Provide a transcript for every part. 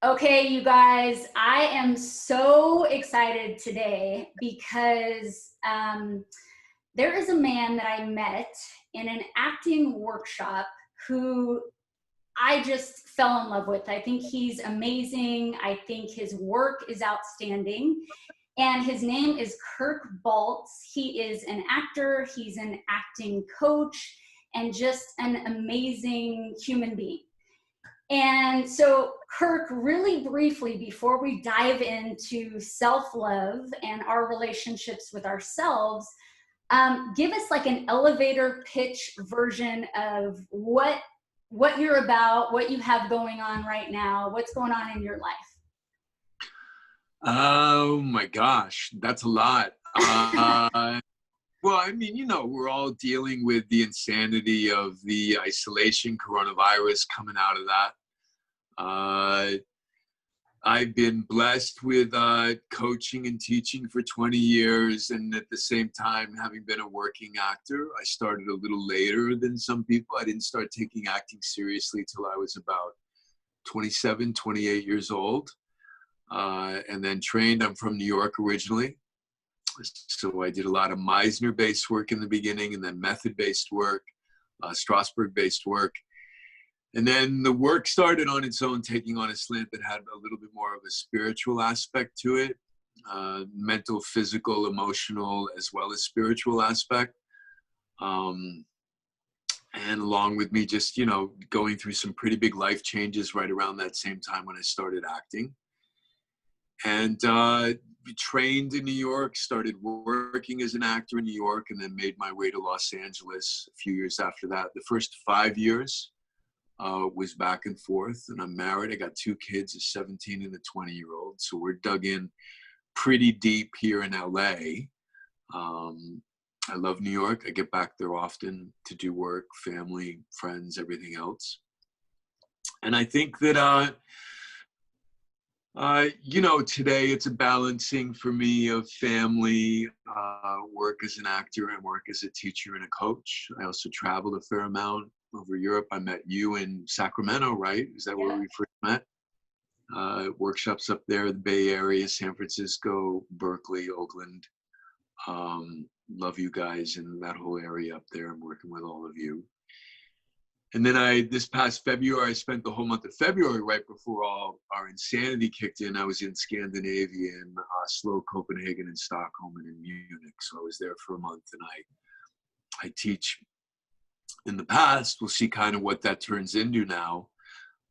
Okay, you guys, I am so excited today because there is a man that I met in an acting workshop who I just fell in love with. I think he's amazing. I think his work is outstanding. And his name is Kirk Baltz. He is an actor, he's an acting coach, and just an amazing human being. And so, Kirk, really briefly, before we dive into self-love and our relationships with ourselves, give us like an elevator pitch version of what you're about, what you have going on right now, what's going on in your life. Oh my gosh, that's a lot. Well, I mean, we're all dealing with the insanity of the isolation, coronavirus coming out of that. I've been blessed with coaching and teaching for 20 years, and at the same time, having been a working actor. I started a little later than some people. I didn't start taking acting seriously till I was about 27, 28 years old, and then trained. I'm from New York originally, so I did a lot of Meisner-based work in the beginning, and then method-based work, Strasberg-based work. And then the work started on its own, taking on a slant that had a little bit more of a spiritual aspect to it, mental, physical, emotional, as well as spiritual aspect. And along with me just, going through some pretty big life changes right around that same time when I started acting. And trained in New York, started working as an actor in New York, and then made my way to Los Angeles a few years after that. The first 5 years was back and forth, and I'm married. I got 2 kids, a 17 and a 20-year-old. So we're dug in pretty deep here in LA. I love New York. I get back there often to do work, family, friends, everything else. And I think that, today it's a balancing for me of family, work as an actor, and work as a teacher and a coach. I also traveled a fair amount over Europe. I met you in Sacramento, right? Is that where we first met? Workshops up there, the Bay Area, San Francisco, Berkeley, Oakland. Love you guys in that whole area up there. I'm working with all of you. And then this past February, I spent the whole month of February, right before all our insanity kicked in. I was in Scandinavia, in Oslo, Copenhagen, and Stockholm, and in Munich. So I was there for a month, and I teach. In the past, we'll see kind of what that turns into now.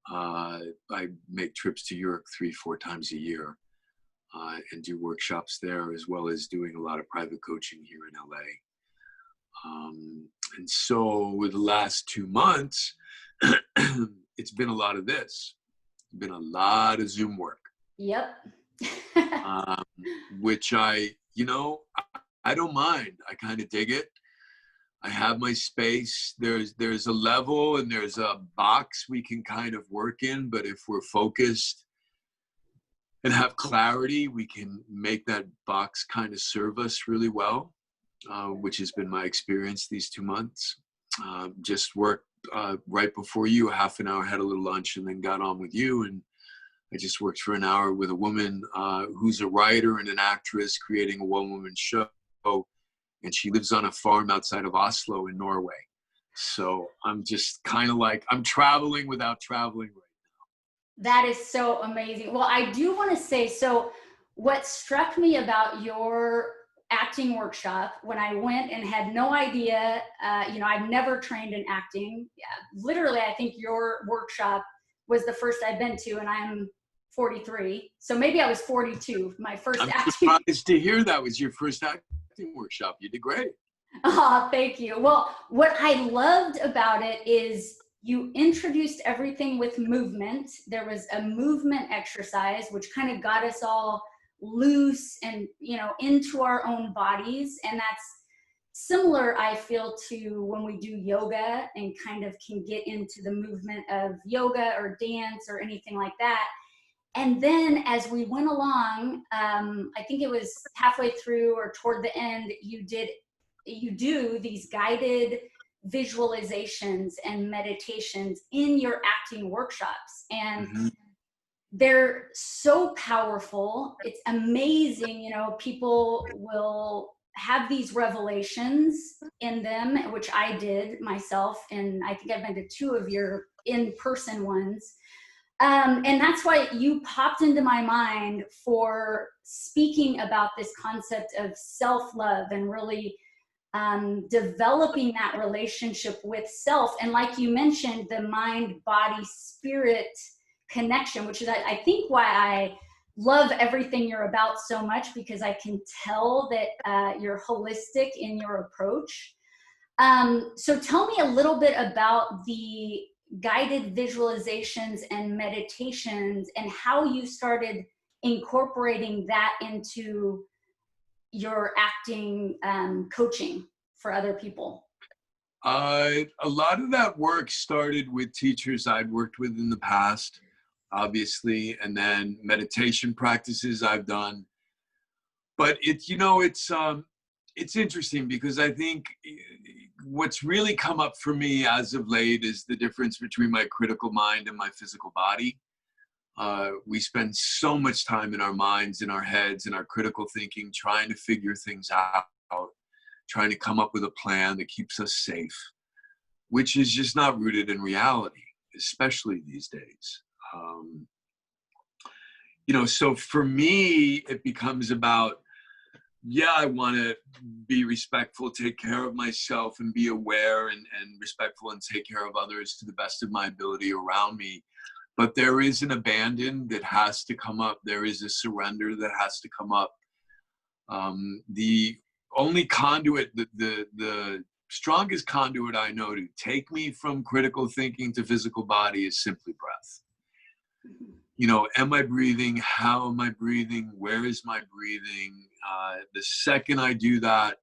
I make trips to Europe 3-4 times a year and do workshops there, as well as doing a lot of private coaching here in LA. And so with the last 2 months, it's been a lot of this. It's been a lot of Zoom work. Yep. Which I don't mind. I kind of dig it. I have my space. There's a level and there's a box we can kind of work in, but if we're focused and have clarity, we can make that box kind of serve us really well, which has been my experience these 2 months. Just worked right before you, a half an hour, had a little lunch, and then got on with you. And I just worked for an hour with a woman who's a writer and an actress creating a one-woman show. And she lives on a farm outside of Oslo in Norway. So I'm just kind of like, I'm traveling without traveling right now. That is so amazing. Well, I do want to say, so what struck me about your acting workshop when I went and had no idea, I've never trained in acting. Yeah, literally, I think your workshop was the first I've been to, and I'm 43. So maybe I was 42, my first I'm acting. surprised to hear that was your first acting workshop. You did great. Oh, thank you. Well, what I loved about it is you introduced everything with movement. There was a movement exercise, which kind of got us all loose and, into our own bodies. And that's similar, I feel, to when we do yoga and kind of can get into the movement of yoga or dance or anything like that. And then as we went along, I think it was halfway through or toward the end, you do these guided visualizations and meditations in your acting workshops. And they're so powerful. It's amazing. You know, people will have these revelations in them, which I did myself. And I think I've been to 2 of your in-person ones. And that's why you popped into my mind for speaking about this concept of self-love and really developing that relationship with self. And like you mentioned, the mind, body, spirit connection, which is, I think, why I love everything you're about so much, because I can tell that you're holistic in your approach. So tell me a little bit about the guided visualizations and meditations and how you started incorporating that into your acting coaching for other people. A lot of that work started with teachers I'd worked with in the past, obviously, and then meditation practices I've done. But it's interesting because I think what's really come up for me as of late is the difference between my critical mind and my physical body. We spend so much time in our minds, in our heads, in our critical thinking, trying to figure things out, trying to come up with a plan that keeps us safe, which is just not rooted in reality, especially these days. So for me, it becomes about, I want to be respectful, take care of myself, and be aware and respectful and take care of others to the best of my ability around me. But there is an abandon that has to come up. There is a surrender that has to come up. The only conduit, the strongest conduit I know to take me from critical thinking to physical body is simply breath. Am I breathing? How am I breathing? Where is my breathing? The second I do that,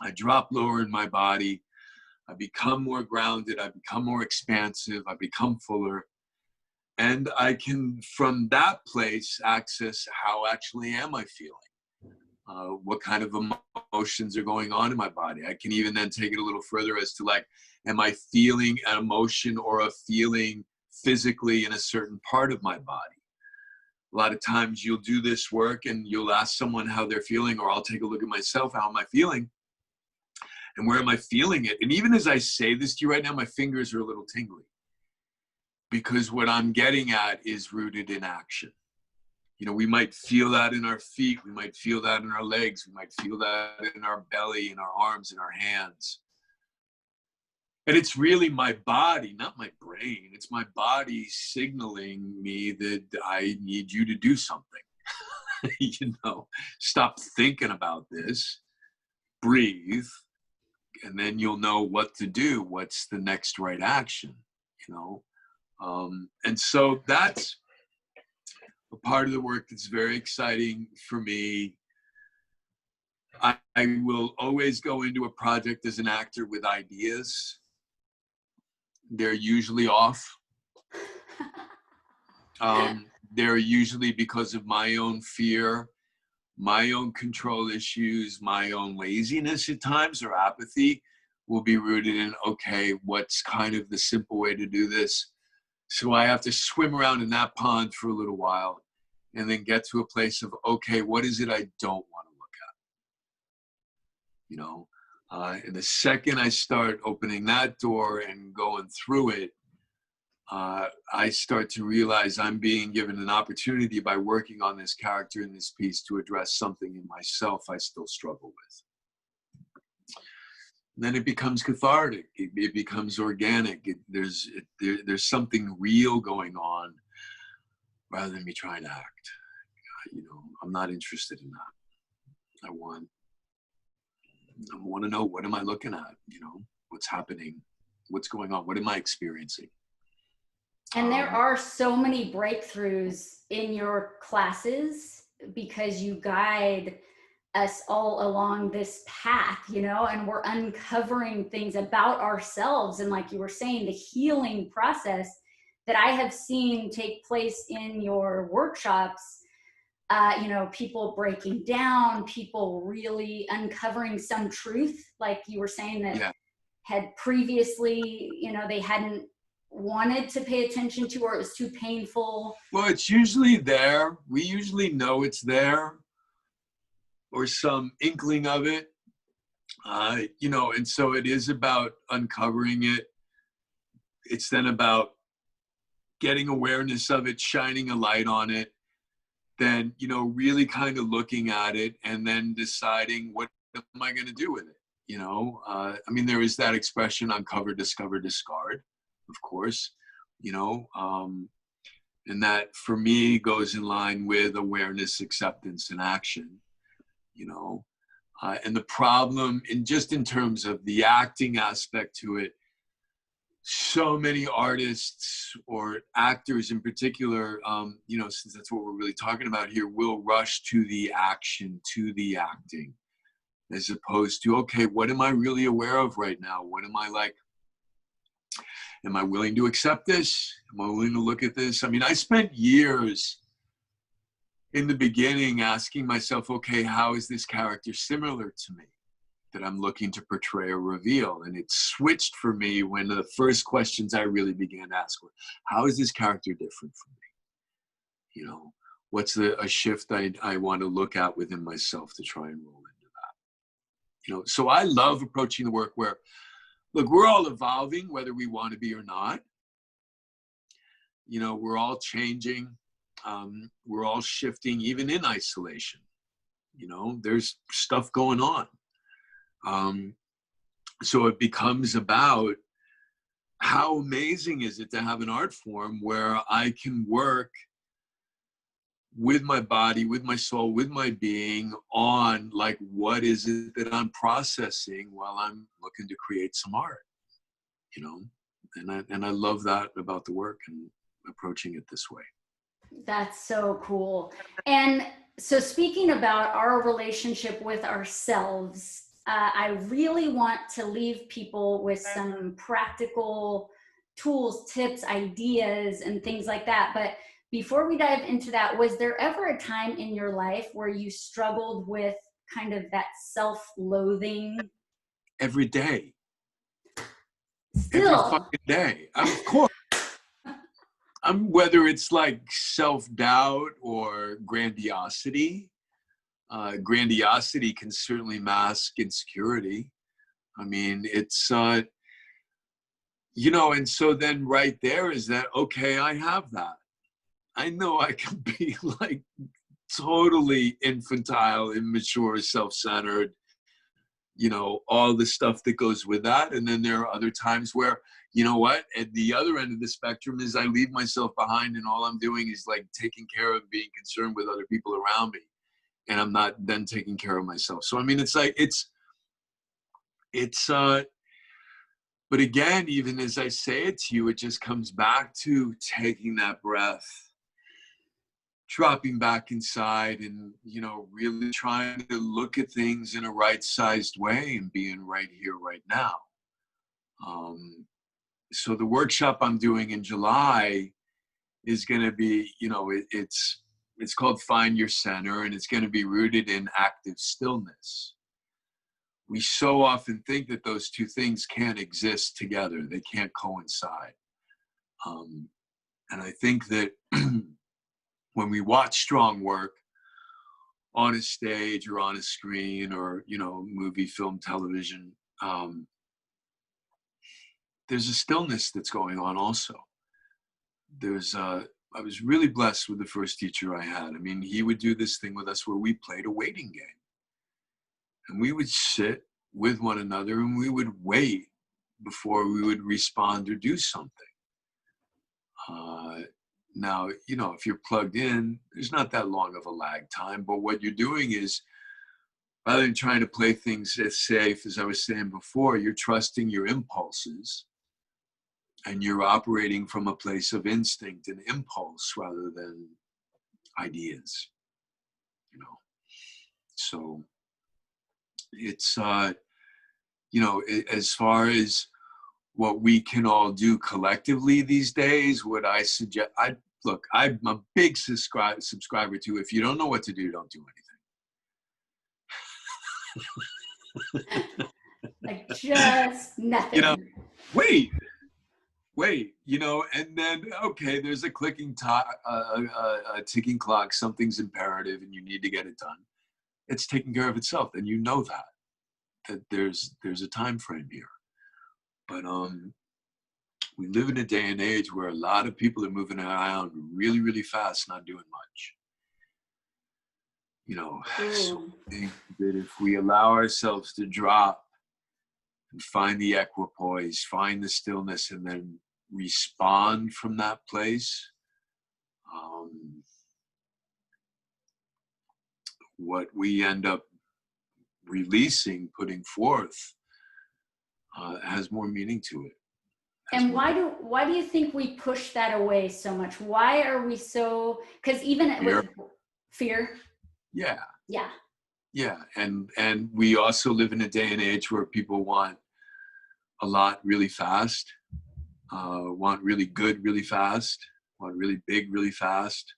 I drop lower in my body. I become more grounded. I become more expansive. I become fuller. And I can, from that place, access how actually am I feeling? What kind of emotions are going on in my body? I can even then take it a little further as to am I feeling an emotion or a feeling physically in a certain part of my body? A lot of times you'll do this work and you'll ask someone how they're feeling, or I'll take a look at myself. How am I feeling? And where am I feeling it? And even as I say this to you right now, my fingers are a little tingly, because what I'm getting at is rooted in action. We might feel that in our feet. We might feel that in our legs. We might feel that in our belly, in our arms, in our hands. And it's really my body, not my brain. It's my body signaling me that I need you to do something. Stop thinking about this, breathe, and then you'll know what to do. What's the next right action, And so that's a part of the work that's very exciting for me. I will always go into a project as an actor with ideas. They're usually off. They're usually because of my own fear, my own control issues, my own laziness at times, or apathy will be rooted in, okay, what's kind of the simple way to do this? So I have to swim around in that pond for a little while and then get to a place of, okay, what is it I don't want to look at? And the second I start opening that door and going through it, I start to realize I'm being given an opportunity by working on this character in this piece to address something in myself I still struggle with. And then it becomes cathartic. It becomes organic. There's something real going on rather than me trying to act. I'm not interested in that. I want to know, what am I looking at? What's happening? What's going on? What am I experiencing? And there are so many breakthroughs in your classes because you guide us all along this path, and we're uncovering things about ourselves. And like you were saying, the healing process that I have seen take place in your workshops, people breaking down, people really uncovering some truth, like you were saying, that had previously, they hadn't wanted to pay attention to, or it was too painful? Well, it's usually there. We usually know it's there, or some inkling of it. And so it is about uncovering it. It's then about getting awareness of it, shining a light on it, then, really kind of looking at it and then deciding, what am I going to do with it? There is that expression, uncover, discover, discard, of course, and that for me goes in line with awareness, acceptance, and action, and the problem in terms of the acting aspect to it, so many artists or actors in particular, since that's what we're really talking about here, will rush to the action, to the acting, as opposed to, okay, what am I really aware of right now? What am I like? Am I willing to accept this? Am I willing to look at this? I spent years in the beginning asking myself, okay, how is this character similar to me that I'm looking to portray or reveal? And it switched for me when the first questions I really began to ask were, how is this character different from me? What's a shift I want to look at within myself to try and roll into that? So I love approaching the work where, look, we're all evolving, whether we want to be or not. We're all changing. We're all shifting, even in isolation. There's stuff going on. So it becomes about how amazing is it to have an art form where I can work with my body, with my soul, with my being on, like, what is it that I'm processing while I'm looking to create some art, and I love that about the work and approaching it this way. That's so cool. And so speaking about our relationship with ourselves, I really want to leave people with some practical tools, tips, ideas, and things like that. But before we dive into that, was there ever a time in your life where you struggled with kind of that self-loathing? Every day. Still. Every fucking day. Of course. Whether it's like self-doubt or grandiosity. Grandiosity can certainly mask insecurity. It's, and so then right there is that, okay, I have that. I know I can be like totally infantile, immature, self-centered, all the stuff that goes with that. And then there are other times where, at the other end of the spectrum is I leave myself behind and all I'm doing is like taking care of being concerned with other people around me. And I'm not then taking care of myself. So, it's like, but again, even as I say it to you, it just comes back to taking that breath, dropping back inside and, really trying to look at things in a right-sized way and being right here, right now. So the workshop I'm doing in July is going to be, it's called Find Your Center, and it's going to be rooted in active stillness. We so often think that those two things can't exist together. They can't coincide. And I think that when we watch strong work on a stage or on a screen or, movie, film, television, there's a stillness that's going on also. I was really blessed with the first teacher I had. He would do this thing with us where we played a waiting game. And we would sit with one another and we would wait before we would respond or do something. Now, if you're plugged in, there's not that long of a lag time, but what you're doing is, rather than trying to play things as safe, as I was saying before, you're trusting your impulses and you're operating from a place of instinct and impulse rather than ideas, So it's, as far as what we can all do collectively these days, what I suggest, I'm a big subscriber to, if you don't know what to do, don't do anything. Like just nothing. Wait, wait, and then, okay, there's a a ticking clock, something's imperative and you need to get it done. It's taking care of itself. And that there's a time frame here. But we live in a day and age where a lot of people are moving around really, really fast, not doing much. So I think that if we allow ourselves to drop and find the equipoise, find the stillness, and then respond from that place, what we end up releasing, putting forth, has more meaning to it. And why do you think we push that away so much? Why are we so, because even with fear? Yeah. And we also live in a day and age where people want a lot really fast, want really good really fast, want really big really fast.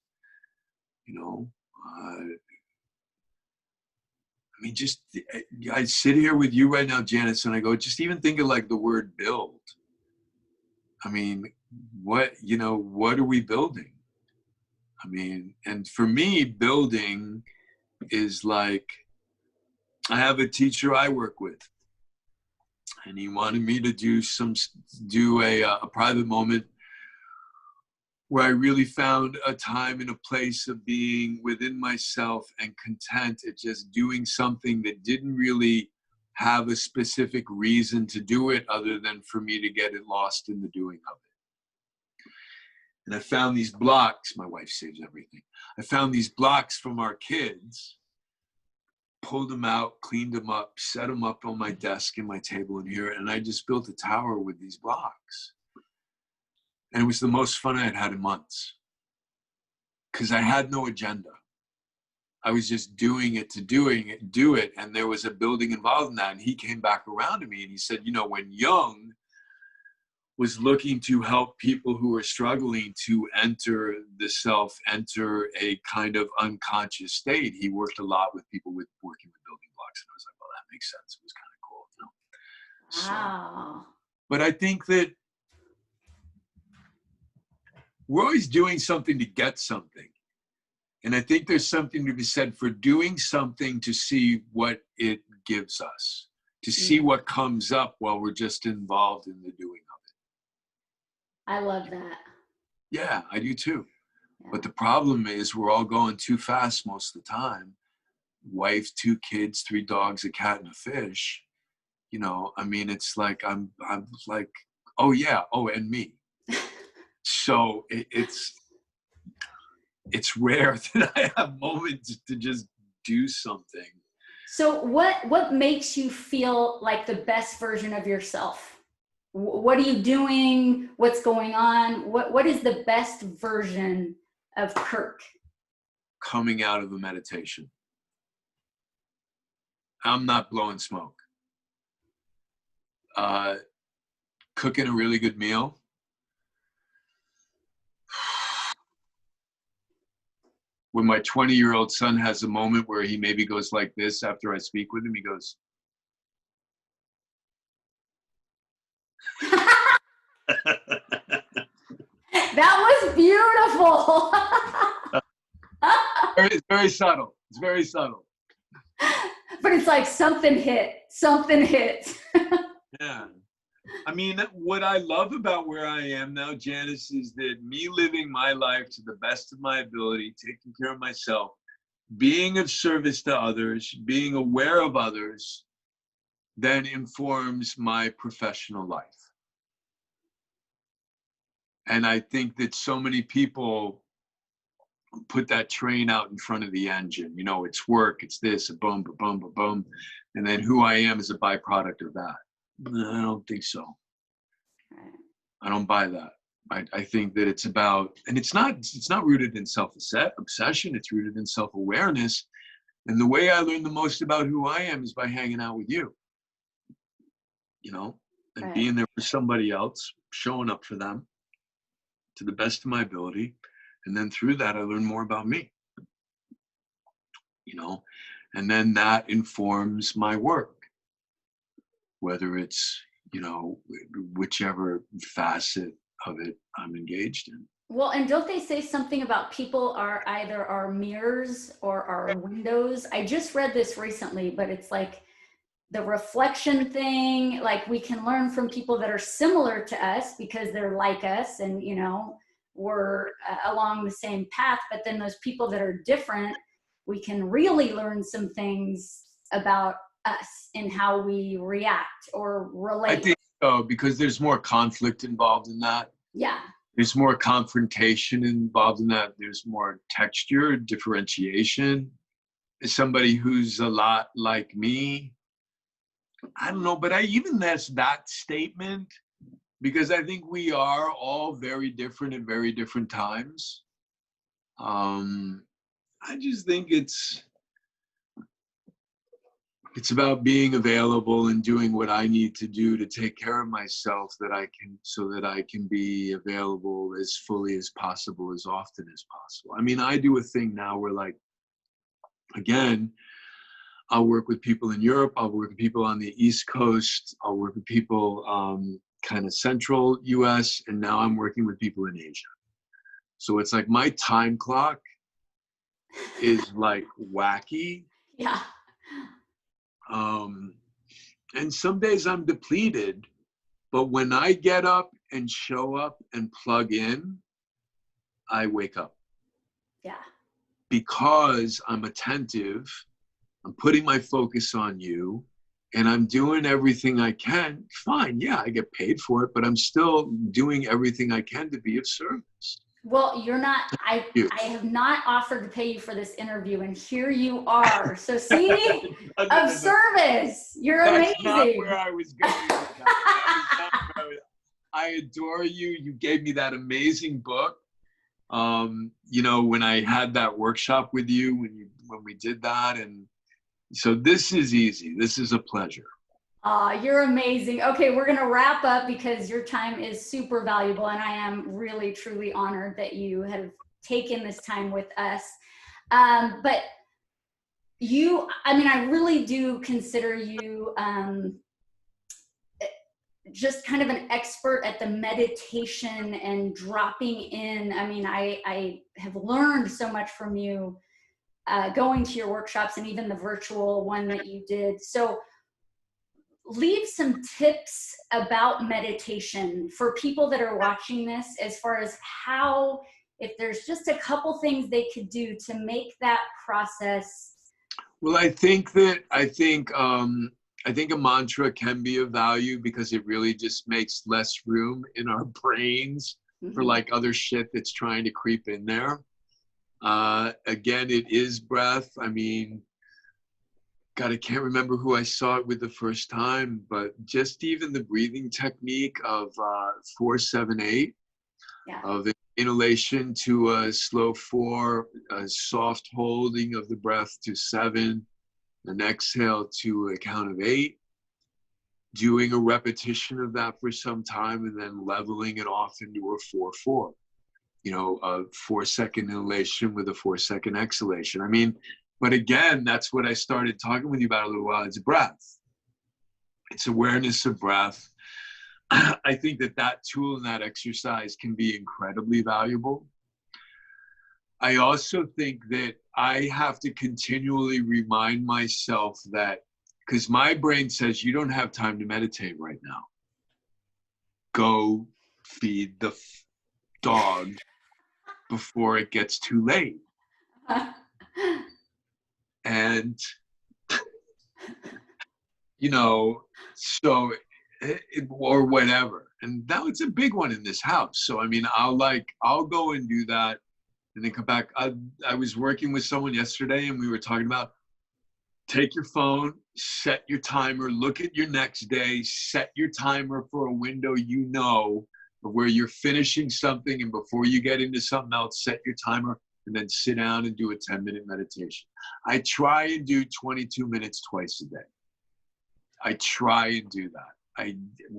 I sit here with you right now, Janice, and I go, just even think of like the word build. I mean, what are we building? I mean, and for me, building is like, I have a teacher I work with, and he wanted me to do a private moment where I really found a time and a place of being within myself and content at just doing something that didn't really have a specific reason to do it other than for me to get it lost in the doing of it. And I found these blocks. My wife saves everything. I found these blocks from our kids, pulled them out, cleaned them up, set them up on my desk and my table in here, and I just built a tower with these blocks. And it was the most fun I had had in months, because I had no agenda. I was just doing it to do it. And there was a building involved in that. And he came back around to me and he said, when Jung was looking to help people who were struggling to enter the self, enter a kind of unconscious state, he worked a lot with people working with building blocks. And I was like, well, that makes sense. It was kind of cool. Wow. So, but I think that we're always doing something to get something. And I think there's something to be said for doing something to see what it gives us, to see what comes up while we're just involved in the doing of it. I love that. Yeah, I do too. Yeah. But the problem is we're all going too fast most of the time. Wife, 2 kids, 3 dogs, a cat, and a fish. I mean, it's like, I'm like, oh yeah, oh, and me. So it's rare that I have moments to just do something. So what makes you feel like the best version of yourself? What are you doing? What's going on? What is the best version of Kirk? Coming out of a meditation. I'm not blowing smoke. Cooking a really good meal. When my 20-year-old son has a moment where he maybe goes like this after I speak with him, he goes, that was beautiful. It's very subtle. It's very subtle. But it's like something hit. Yeah. I mean, what I love about where I am now, Janice, is that me living my life to the best of my ability, taking care of myself, being of service to others, being aware of others, then informs my professional life. And I think that so many people put that train out in front of the engine. It's work, it's this, a boom, a boom, a boom. And then who I am is a byproduct of that. I don't think so. I don't buy that. I think that it's about, and it's not rooted in self-obsession, it's rooted in self-awareness. And the way I learn the most about who I am is by hanging out with you. And being there for somebody else, showing up for them to the best of my ability. And then through that, I learn more about me. And then that informs my work, whether it's, whichever facet of it I'm engaged in. Well, and don't they say something about people are either our mirrors or our windows? I just read this recently, but it's like the reflection thing. Like we can learn from people that are similar to us because they're like us and, you know, we're along the same path. But then those people that are different, we can really learn some things about us and how we react or relate. I think so, because there's more conflict involved in that. Yeah. There's more confrontation involved in that. There's more texture, differentiation. As somebody who's a lot like me, I don't know, but that's that statement, because I think we are all very different at very different times. I just think it's about being available and doing what I need to do to take care of myself so that I can be available as fully as possible, as often as possible. I mean, I do a thing now where, like, again, I'll work with people in Europe, I'll work with people on the East Coast, I'll work with people kind of central US, and now I'm working with people in Asia. So it's like my time clock is like wacky. Yeah. And some days I'm depleted, but when I get up and show up and plug in, I wake up. Yeah. Because I'm attentive, I'm putting my focus on you, and I'm doing everything I can. Fine, yeah, I get paid for it, but I'm still doing everything I can to be of service. Well, I have not offered to pay you for this interview, and here you are. So see, of service. You're amazing. That's not where I was going. I adore you. You gave me that amazing book. You know, when I had that workshop with you, when we did that, and so this is easy. This is a pleasure. You're amazing. Okay, we're going to wrap up because your time is super valuable, and I am really, truly honored that you have taken this time with us. But I really do consider you just kind of an expert at the meditation and dropping in. I mean, I have learned so much from you going to your workshops and even the virtual one that you did. So leave some tips about meditation for people that are watching this, as far as how, if there's just a couple things they could do to make that process. Well, I think a mantra can be of value because it really just makes less room in our brains for like other shit that's trying to creep in there. Again, it is breath. I mean, God, I can't remember who I saw it with the first time, but just even the breathing technique of 4-7-8, of inhalation to a slow 4, a soft holding of the breath to 7, an exhale to a count of 8, doing a repetition of that for some time, and then leveling it off into a 4-4. You know, a 4-second inhalation with a 4-second exhalation. I mean, but again, that's what I started talking with you about a little while. It's breath. It's awareness of breath. I think that tool and that exercise can be incredibly valuable. I also think that I have to continually remind myself that, because my brain says you don't have time to meditate right now. Go feed the dog before it gets too late. And, you know, so, or whatever. And now it's a big one in this house. So, I mean, I'll go and do that and then come back. I was working with someone yesterday and we were talking about, take your phone, set your timer, look at your next day, set your timer for a window, you know, where you're finishing something, and before you get into something else, set your timer and then sit down and do a 10-minute meditation. I try and do 22 minutes twice a day. I try and do that.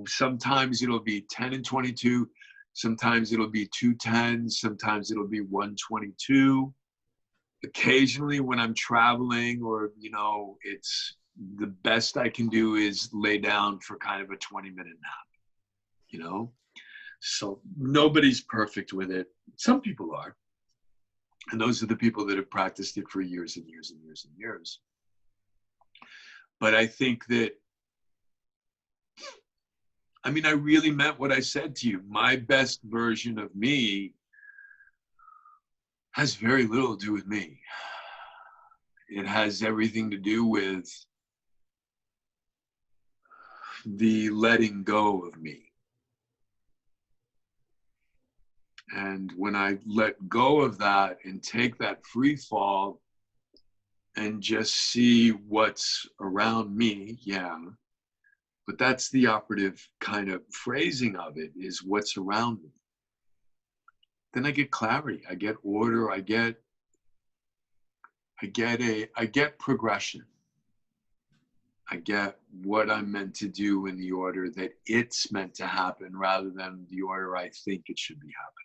Sometimes it'll be 10 and 22. Sometimes it'll be 2:10. Sometimes it'll be 1:22. Occasionally when I'm traveling, or, you know, it's the best I can do is lay down for kind of a 20-minute nap, you know? So nobody's perfect with it. Some people are. And those are the people that have practiced it for years and years and years and years. But I think that, I mean, I really meant what I said to you. My best version of me has very little to do with me. It has everything to do with the letting go of me. And when I let go of that and take that free fall and just see what's around me, yeah. But that's the operative kind of phrasing of it, is what's around me. Then I get clarity, I get order, I get progression. I get what I'm meant to do in the order that it's meant to happen rather than the order I think it should be happening.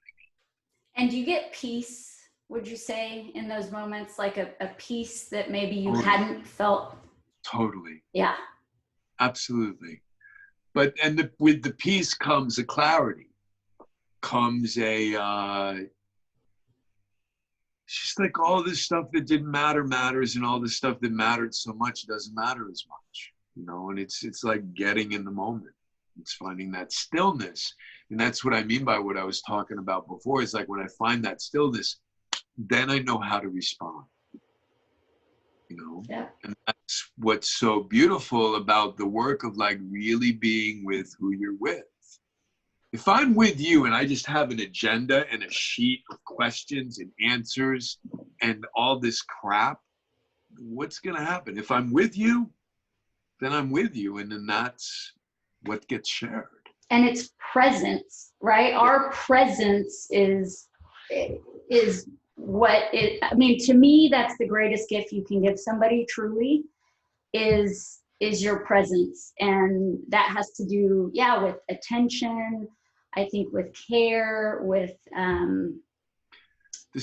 And do you get peace, would you say, in those moments, like a peace that maybe you Totally. hadn't felt? Totally. Yeah. Absolutely. But, and with the peace comes a clarity, comes a, it's just like all this stuff that didn't matter matters, and all this stuff that mattered so much doesn't matter as much, you know, and it's like getting in the moment. It's finding that stillness. And that's what I mean by what I was talking about before. It's like when I find that stillness, then I know how to respond, you know? Yeah. And that's what's so beautiful about the work of like really being with who you're with. If I'm with you and I just have an agenda and a sheet of questions and answers and all this crap, what's going to happen? If I'm with you, then I'm with you. And then that's what gets shared. And it's presence, right? Our presence is what it, I mean, to me, that's the greatest gift you can give somebody, truly, is your presence. And that has to do, yeah, with attention, I think with care, with The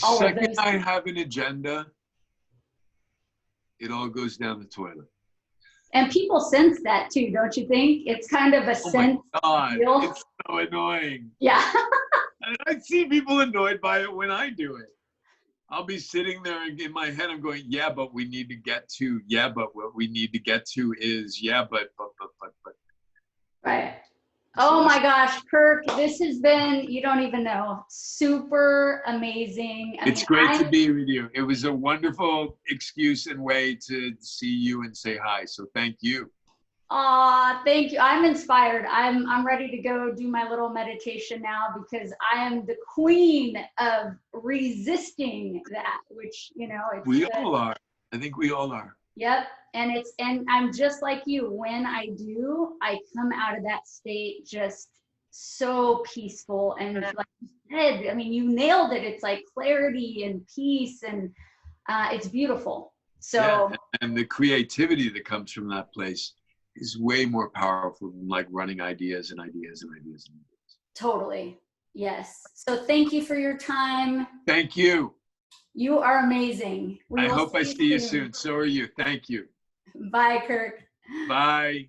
all of second those I things. have an agenda, it all goes down the toilet. And people sense that too, don't you think? It's kind of a Oh sense. my God, Feel. it's so annoying. Yeah. And I see people annoyed by it when I do it. I'll be sitting there and in my head, I'm going, yeah, but we need to get to, yeah, but what we need to get to is, yeah, but. Right. Oh my gosh, Kirk, this has been, you don't even know, super amazing. It's great to be with you. It was a wonderful excuse and way to see you and say hi. So thank you. Thank you. I'm inspired. I'm ready to go do my little meditation now, because I am the queen of resisting that, which, you know, it's We all are. I think we all are. Yep. And I'm just like you. When I do, I come out of that state just so peaceful. And like you said, I mean, you nailed it. It's like clarity and peace, and it's beautiful. So, yeah, and the creativity that comes from that place is way more powerful than like running ideas and ideas and ideas and ideas. Totally. Yes. So thank you for your time. Thank you. You are amazing. I hope I see you soon. So are you. Thank you. Bye, Kirk. Bye.